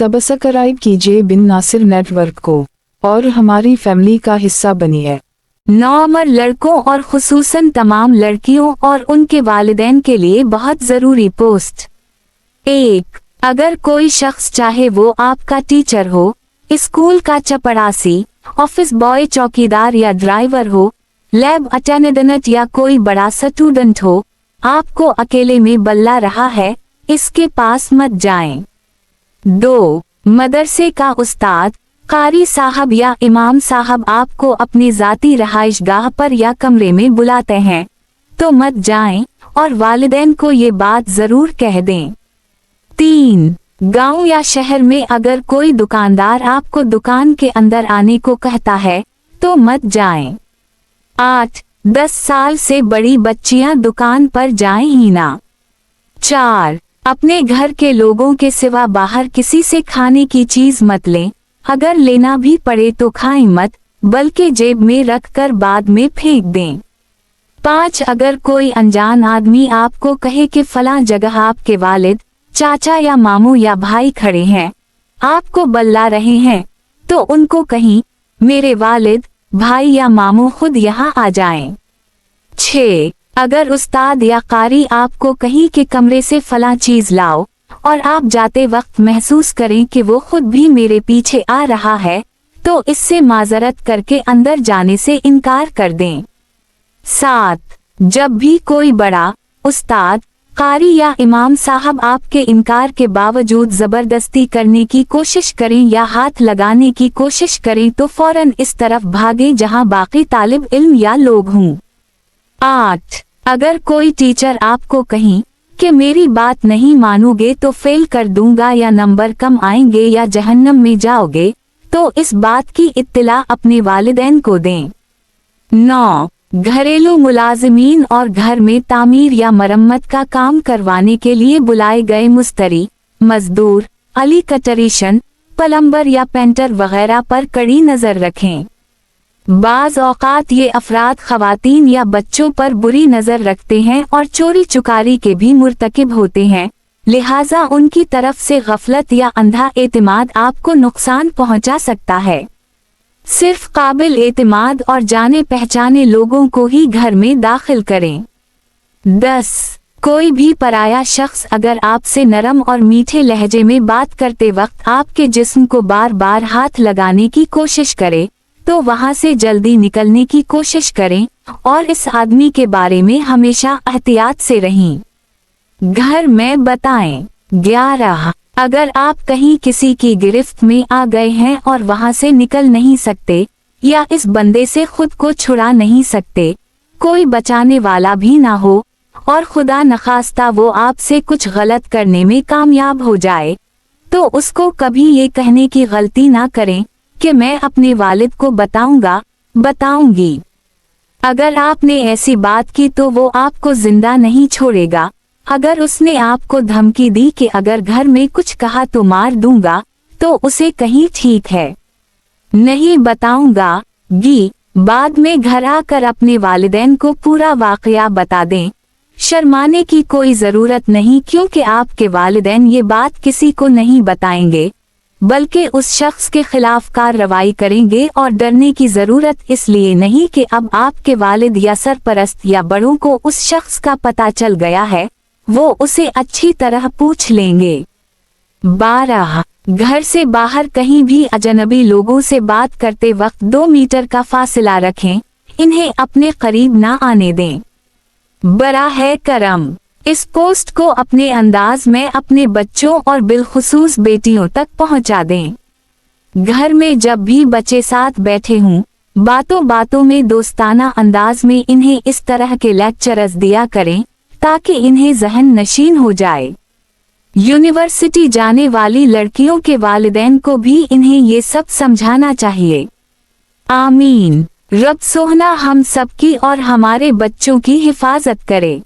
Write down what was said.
Subscribe कीजिए बिन Nasir network को और हमारी फैमिली का हिस्सा बनिए। नौअमर लड़कों और खुसूसन तमाम लड़कियों और उनके वालिदैन के लिए बहुत ज़रूरी पोस्ट। 1. अगर कोई शख्स चाहे वो आपका टीचर हो, स्कूल का चपड़ासी, ऑफिस बॉय, चौकीदार या ड्राइवर हो, लैब अटेंडेंट या कोई बड़ा स्टूडेंट हो, आपको अकेले में बल्ला रहा है, इसके पास मत जाएं। 2. मदरसे का उस्ताद, कारी साहब या इमाम साहब आपको अपनी ज़ाती रहाइशगाह पर या कमरे में बुलाते हैं तो मत जाएं और वालिदैन को ये बात ज़रूर कह दें। 3. गांव या शहर में अगर कोई दुकानदार आपको दुकान के अंदर आने को कहता है तो मत जाएं। 8. 10 साल से बड़ी बच्चियां दुकान पर जाएं ही ना। 4. अपने घर के लोगों के सिवा बाहर किसी से खाने की चीज मत लें, अगर लेना भी पड़े तो खाएं मत, बल्कि जेब में रखकर बाद में फेंक दें। 5. अगर कोई अनजान आदमी आपको कहे कि फलां जगह आपके वालिद, चाचा या मामू या भाई खड़े हैं, आपको बल्ला रहे हैं, तो उनको कहीं मेरे वालिद, भाई या मामू खुद यहाँ आ जाएं। 6. अगर उस्ताद या कारी आपको कहीं के कमरे से फलां चीज लाओ और आप जाते वक्त महसूस करें कि वो खुद भी मेरे पीछे आ रहा है, तो इससे माजरत करके अंदर जाने से इनकार कर दें। 7. जब भी कोई बड़ा उस्ताद, कारी या इमाम साहब आपके इनकार के बावजूद जबरदस्ती करने की कोशिश करें या हाथ लगाने की कोशिश करें तो फौरन इस तरफ भागें जहां बाकी तालिब इल्म या लोग हों। 8. अगर कोई टीचर आपको कहीं कि मेरी बात नहीं मानोगे तो फेल कर दूंगा या नंबर कम आएंगे या जहन्नम में जाओगे, तो इस बात की इत्तिला अपने वालिदैन को दें। 9. घरेलू मुलाजिमीन और घर में तामीर या मरम्मत का काम करवाने के लिए बुलाए गए मुस्तरी, मजदूर, इलेक्ट्रीशियन, प्लम्बर या पेंटर वगैरह पर कड़ी नजर रखें। बाज़ औक़ात ये अफराद ख़वातीन या बच्चों पर बुरी नज़र रखते हैं और चोरी चुकारी के भी मुर्तकिब होते हैं, लिहाजा उनकी तरफ से गफलत या अंधा एतमाद आपको नुकसान पहुंचा सकता है। सिर्फ काबिल एतमाद और जाने पहचाने लोगों को ही घर में दाखिल करें। 10. कोई भी पराया शख्स अगर आपसे नरम और मीठे लहजे में बात करते वक्त आपके जिस्म को बार बार हाथ लगाने की कोशिश करे तो वहां से जल्दी निकलने की कोशिश करें और इस आदमी के बारे में हमेशा एहतियात से रहें। घर में बताएं। 11. अगर आप कहीं किसी की गिरफ्त में आ गए हैं और वहां से निकल नहीं सकते या इस बंदे से खुद को छुड़ा नहीं सकते, कोई बचाने वाला भी ना हो और खुदा नखास्ता वो आपसे कुछ गलत करने में कामयाब हो जाए, तो उसको कभी ये कहने की गलती ना करें कि मैं अपने वालिद को बताऊंगी। अगर आपने ऐसी बात की तो वो आपको जिंदा नहीं छोड़ेगा। अगर उसने आपको धमकी दी कि अगर घर में कुछ कहा तो मार दूंगा, तो उसे कहीं ठीक है, नहीं बताऊंगा गी, बाद में घर आकर अपने वालिदैन को पूरा वाकया बता दें। शर्माने की कोई जरूरत नहीं, क्योंकि आपके वालिदैन ये बात किसी को नहीं बताएंगे, बल्कि उस शख्स के खिलाफ कार्रवाई करेंगे। और डरने की जरूरत इसलिए नहीं कि अब आपके वालिद या सरपरस्त या बड़ों को उस शख्स का पता चल गया है, वो उसे अच्छी तरह पूछ लेंगे। 12. घर से बाहर कहीं भी अजनबी लोगों से बात करते वक्त 2 मीटर का फासला रखें, इन्हें अपने करीब ना आने दें। बराह करम इस पोस्ट को अपने अंदाज में अपने बच्चों और बिलखुसूस बेटियों तक पहुंचा दें। घर में जब भी बच्चे साथ बैठे हों, बातों बातों में दोस्ताना अंदाज में इन्हें इस तरह के लेक्चरर्स दिया करें ताकि इन्हें जहन नशीन हो जाए। यूनिवर्सिटी जाने वाली लड़कियों के वालिदैन को भी इन्हें ये सब समझाना चाहिए। आमीन। रब सोहना हम सबकी और हमारे बच्चों की हिफाजत करे।